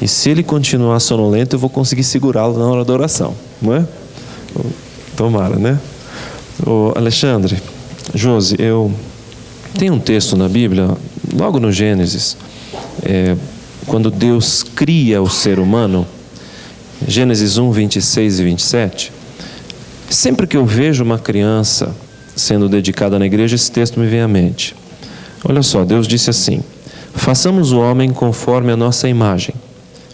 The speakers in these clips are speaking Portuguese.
E se ele continuar sonolento, eu vou conseguir segurá-lo na hora da oração, não é? Tomara, né? Ô Alexandre, Josi, eu tenho um texto na Bíblia, logo no Gênesis, quando Deus cria o ser humano, Gênesis 1, 26 e 27, sempre que eu vejo uma criança sendo dedicada na igreja, esse texto me vem à mente. Olha só, Deus disse assim: façamos o homem conforme a nossa imagem,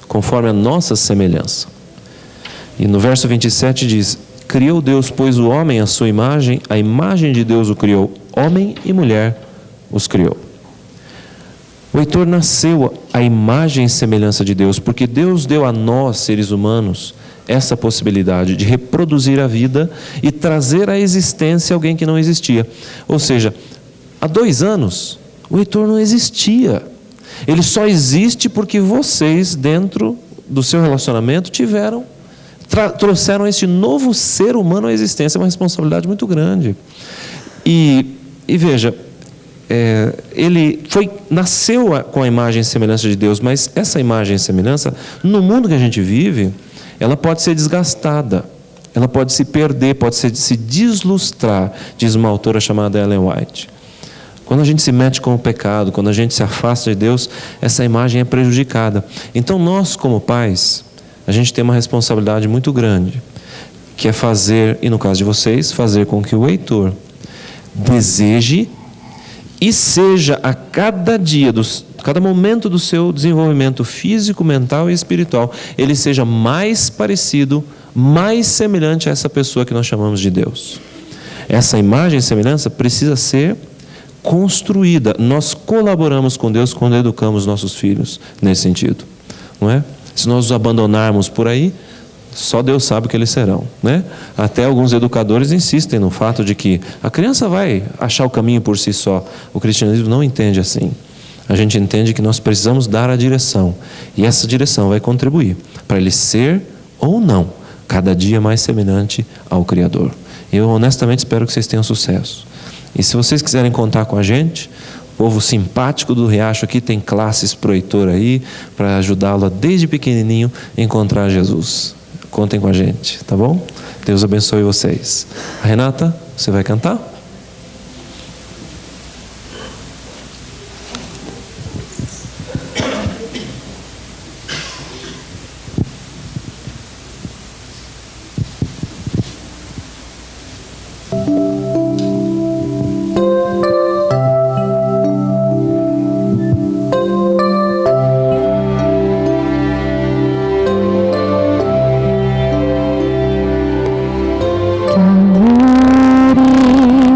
conforme a nossa semelhança. E no verso 27 diz: criou Deus, pois, o homem à sua imagem, a imagem de Deus o criou, homem e mulher os criou. O Heitor nasceu à imagem e semelhança de Deus, porque Deus deu a nós, seres humanos, essa possibilidade de reproduzir a vida e trazer à existência alguém que não existia. Ou seja, há 2 anos, o Heitor não existia. Ele só existe porque vocês, dentro do seu relacionamento, trouxeram esse novo ser humano à existência. É uma responsabilidade muito grande. E veja, ele nasceu com a imagem e semelhança de Deus, mas essa imagem e semelhança, no mundo que a gente vive, ela pode ser desgastada, ela pode se perder, pode se deslustrar, diz uma autora chamada Ellen White. Quando a gente se mete com o pecado, quando a gente se afasta de Deus, essa imagem é prejudicada. Então nós, como pais, a gente tem uma responsabilidade muito grande, que é fazer, e no caso de vocês, fazer com que o Heitor deseje e seja a cada dia, cada momento do seu desenvolvimento físico, mental e espiritual, ele seja mais parecido, mais semelhante a essa pessoa que nós chamamos de Deus. Essa imagem e semelhança precisa ser construída. Nós colaboramos com Deus quando educamos nossos filhos nesse sentido, não é? Se nós os abandonarmos por aí, só Deus sabe o que eles serão, né? Até alguns educadores insistem no fato de que a criança vai achar o caminho por si só. O cristianismo não entende assim. A gente entende que nós precisamos dar a direção, e essa direção vai contribuir para ele ser ou não cada dia mais semelhante ao Criador. Eu honestamente espero que vocês tenham sucesso. E se vocês quiserem contar com a gente, o povo simpático do Riacho aqui tem classes pro Heitor aí, para ajudá-lo a, desde pequenininho, encontrar Jesus. Contem com a gente, tá bom? Deus abençoe vocês. A Renata, você vai cantar? Que amor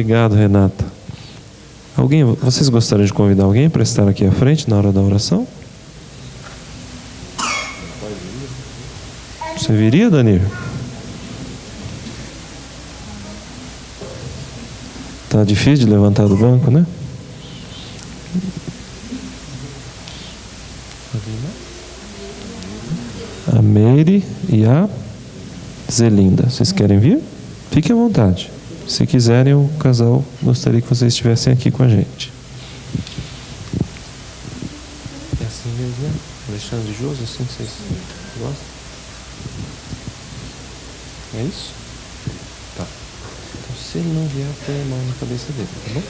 Obrigado, Renata. Vocês gostariam de convidar alguém para estar aqui à frente na hora da oração? Você viria, Danilo? Tá difícil de levantar do banco, né? A Meire e a Zelinda. Vocês querem vir? Fiquem à vontade. Se quiserem, o casal gostaria que vocês estivessem aqui com a gente. É assim mesmo, né? Alexandre e Josi, assim que vocês gostam? É isso? Tá. Então, se ele não vier, põe a mão na cabeça dele, tá bom?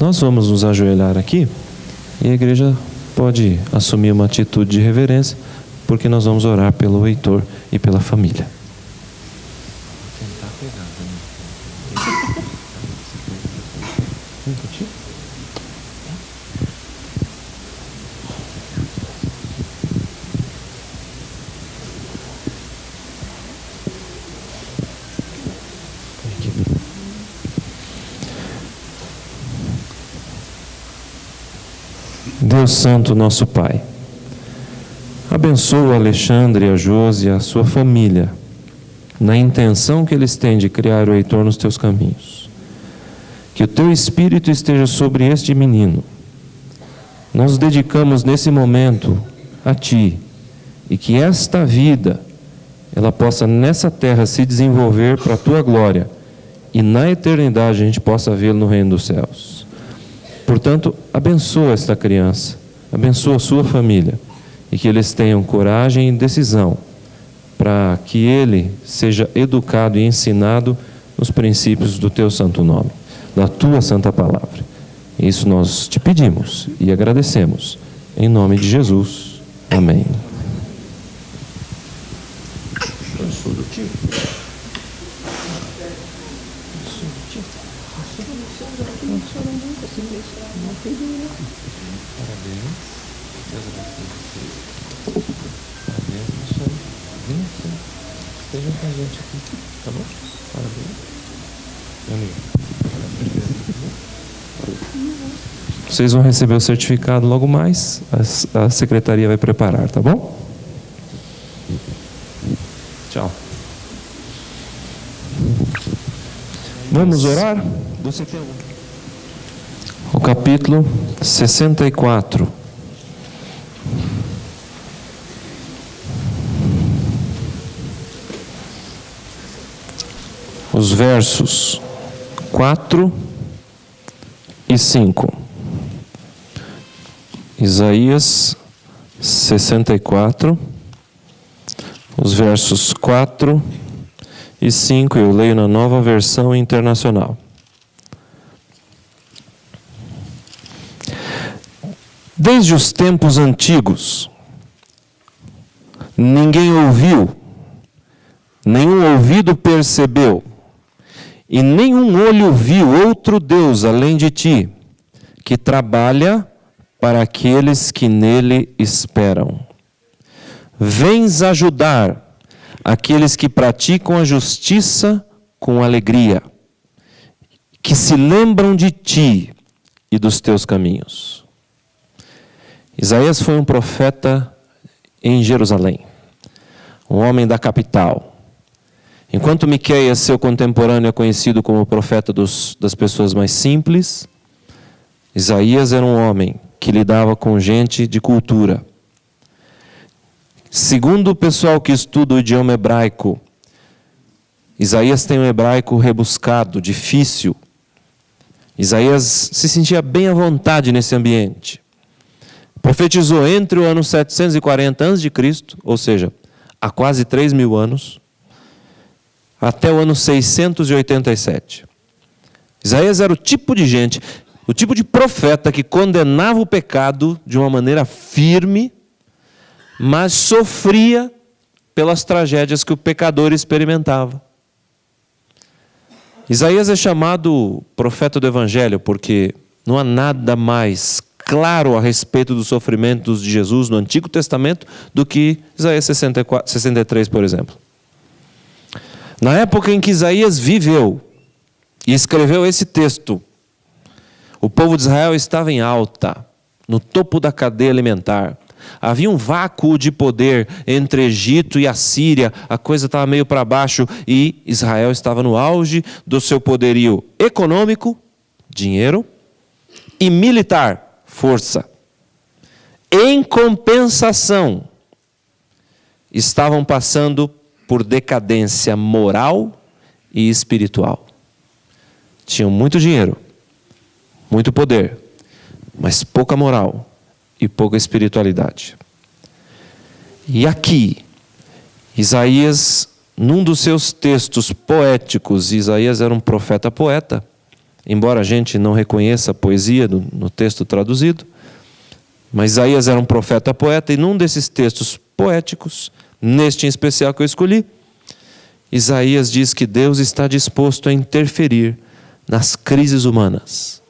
Nós vamos nos ajoelhar aqui e a igreja pode assumir uma atitude de reverência, porque nós vamos orar pelo Heitor e pela família. Vou tentar pegar, Deus Santo, nosso Pai, abençoa Alexandre, a Josi e a sua família, na intenção que eles têm de criar o Heitor nos teus caminhos. Que o teu Espírito esteja sobre este menino. Nós dedicamos nesse momento a Ti, e que esta vida, ela possa nessa terra se desenvolver para a Tua glória, e na eternidade a gente possa vê-lo no reino dos céus. Portanto, abençoa esta criança, abençoa a sua família, e que eles tenham coragem e decisão para que ele seja educado e ensinado nos princípios do teu santo nome, da tua santa palavra. Isso nós te pedimos e agradecemos. Em nome de Jesus. Amém. Estejam com a gente aqui, tá bom? Parabéns. Vocês vão receber o certificado logo mais, a secretaria vai preparar, tá bom? Tchau. Vamos orar? Você tem o capítulo 64. Os versos 4 e 5. Isaías 64, os versos 4 e 5, eu leio na Nova Versão Internacional. Desde os tempos antigos, ninguém ouviu, nenhum ouvido percebeu, e nenhum olho viu outro Deus além de ti, que trabalha para aqueles que nele esperam. Vens ajudar aqueles que praticam a justiça com alegria, que se lembram de ti e dos teus caminhos. Isaías foi um profeta em Jerusalém, um homem da capital. Enquanto Miqueias, seu contemporâneo, é conhecido como o profeta das pessoas mais simples, Isaías era um homem que lidava com gente de cultura. Segundo o pessoal que estuda o idioma hebraico, Isaías tem um hebraico rebuscado, difícil. Isaías se sentia bem à vontade nesse ambiente. Profetizou entre o ano 740 a.C., ou seja, há quase 3.000 anos, até o ano 687. Isaías era o tipo de gente, o tipo de profeta que condenava o pecado de uma maneira firme, mas sofria pelas tragédias que o pecador experimentava. Isaías é chamado profeta do Evangelho porque não há nada mais claro a respeito dos sofrimentos de Jesus no Antigo Testamento do que Isaías 63, por exemplo. Na época em que Isaías viveu, e escreveu esse texto. O povo de Israel estava em alta, no topo da cadeia alimentar. Havia um vácuo de poder entre Egito e a Síria, a coisa estava meio para baixo e Israel estava no auge do seu poderio econômico, dinheiro, e militar, força. Em compensação, estavam passando por decadência moral e espiritual. Tinham muito dinheiro, muito poder, mas pouca moral e pouca espiritualidade. E aqui, Isaías, num dos seus textos poéticos, Isaías era um profeta poeta, embora a gente não reconheça a poesia no texto traduzido, mas Isaías era um profeta poeta, e num desses textos poéticos, neste em especial que eu escolhi, Isaías diz que Deus está disposto a interferir nas crises humanas.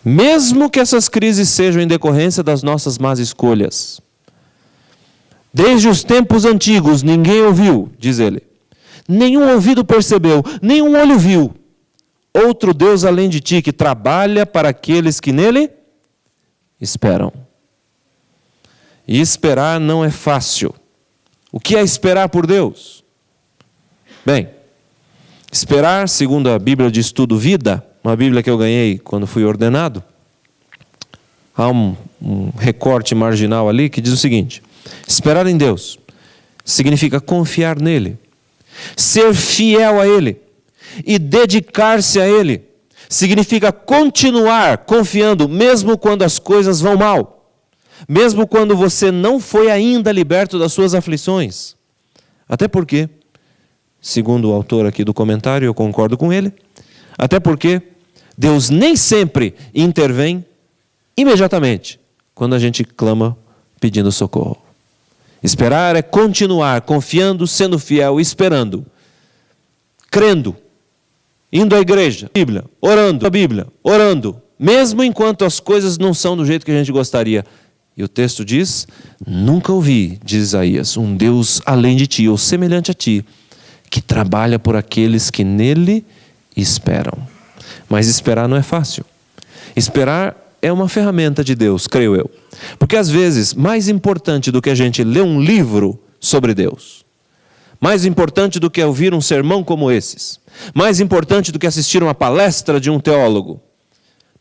Mesmo que essas crises sejam em decorrência das nossas más escolhas. Desde os tempos antigos ninguém ouviu, diz ele. Nenhum ouvido percebeu, nenhum olho viu. Outro Deus além de ti, que trabalha para aqueles que nele esperam. E esperar não é fácil. O que é esperar por Deus? Bem, esperar, segundo a Bíblia de Estudo Vida, uma Bíblia que eu ganhei quando fui ordenado, há um recorte marginal ali que diz o seguinte: esperar em Deus significa confiar nele, ser fiel a ele e dedicar-se a ele. Significa continuar confiando mesmo quando as coisas vão mal, mesmo quando você não foi ainda liberto das suas aflições. Até porque, segundo o autor aqui do comentário, eu concordo com ele, até porque Deus nem sempre intervém imediatamente quando a gente clama pedindo socorro. Esperar é continuar confiando, sendo fiel, esperando, crendo, indo à igreja, a Bíblia, orando, mesmo enquanto as coisas não são do jeito que a gente gostaria. E o texto diz: nunca ouvi, diz Isaías, um Deus além de ti, ou semelhante a ti, que trabalha por aqueles que nele esperam. Mas esperar não é fácil. Esperar é uma ferramenta de Deus, creio eu. Porque às vezes, mais importante do que a gente ler um livro sobre Deus, mais importante do que ouvir um sermão como esses, mais importante do que assistir uma palestra de um teólogo,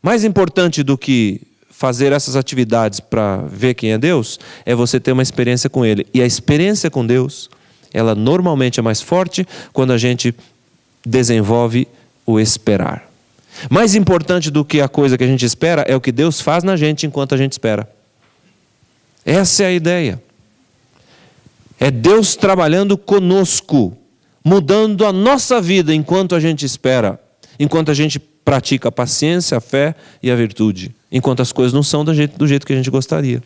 mais importante do que fazer essas atividades para ver quem é Deus, é você ter uma experiência com Ele. E a experiência com Deus, ela normalmente é mais forte quando a gente desenvolve o esperar. Mais importante do que a coisa que a gente espera é o que Deus faz na gente enquanto a gente espera. Essa é a ideia. É Deus trabalhando conosco, mudando a nossa vida enquanto a gente espera, enquanto a gente pratica a paciência, a fé e a virtude, enquanto as coisas não são do jeito que a gente gostaria.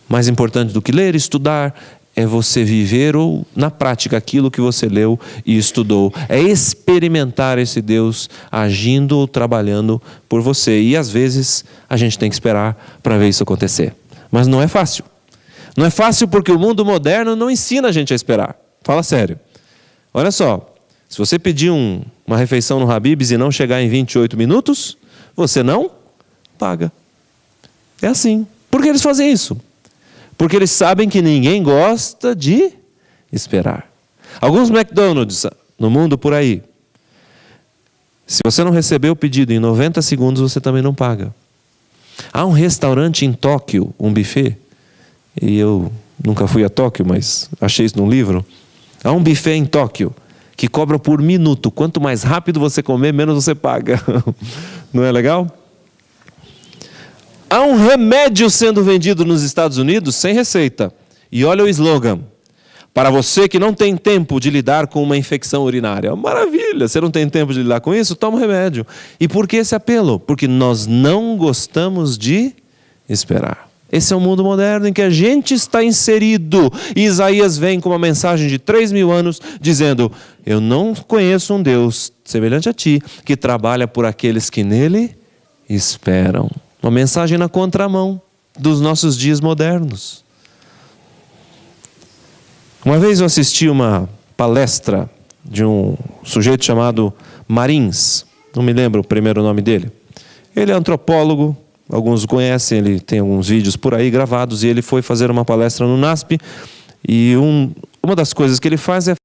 Mais importante do que ler e estudar é você viver ou na prática aquilo que você leu e estudou. É experimentar esse Deus agindo ou trabalhando por você. E às vezes a gente tem que esperar para ver isso acontecer. Mas não é fácil. Não é fácil porque o mundo moderno não ensina a gente a esperar. Fala sério. Olha só, se você pedir uma refeição no Habib's e não chegar em 28 minutos, você não paga. É assim. Por que eles fazem isso? Porque eles sabem que ninguém gosta de esperar. Alguns McDonald's no mundo por aí, se você não receber o pedido em 90 segundos, você também não paga. Há um restaurante em Tóquio, um buffet, e eu nunca fui a Tóquio, mas achei isso num livro. Há um buffet em Tóquio que cobra por minuto. Quanto mais rápido você comer, menos você paga. Não é legal? Há um remédio sendo vendido nos Estados Unidos sem receita. E olha o slogan: para você que não tem tempo de lidar com uma infecção urinária. Maravilha, você não tem tempo de lidar com isso? Toma um remédio. E por que esse apelo? Porque nós não gostamos de esperar. Esse é o mundo moderno em que a gente está inserido. E Isaías vem com uma mensagem de 3.000 anos dizendo: eu não conheço um Deus semelhante a ti, que trabalha por aqueles que nele esperam. Uma mensagem na contramão dos nossos dias modernos. Uma vez eu assisti uma palestra de um sujeito chamado Marins, não me lembro o primeiro nome dele. Ele é antropólogo, alguns o conhecem, ele tem alguns vídeos por aí gravados, e ele foi fazer uma palestra no NASP, e uma das coisas que ele faz é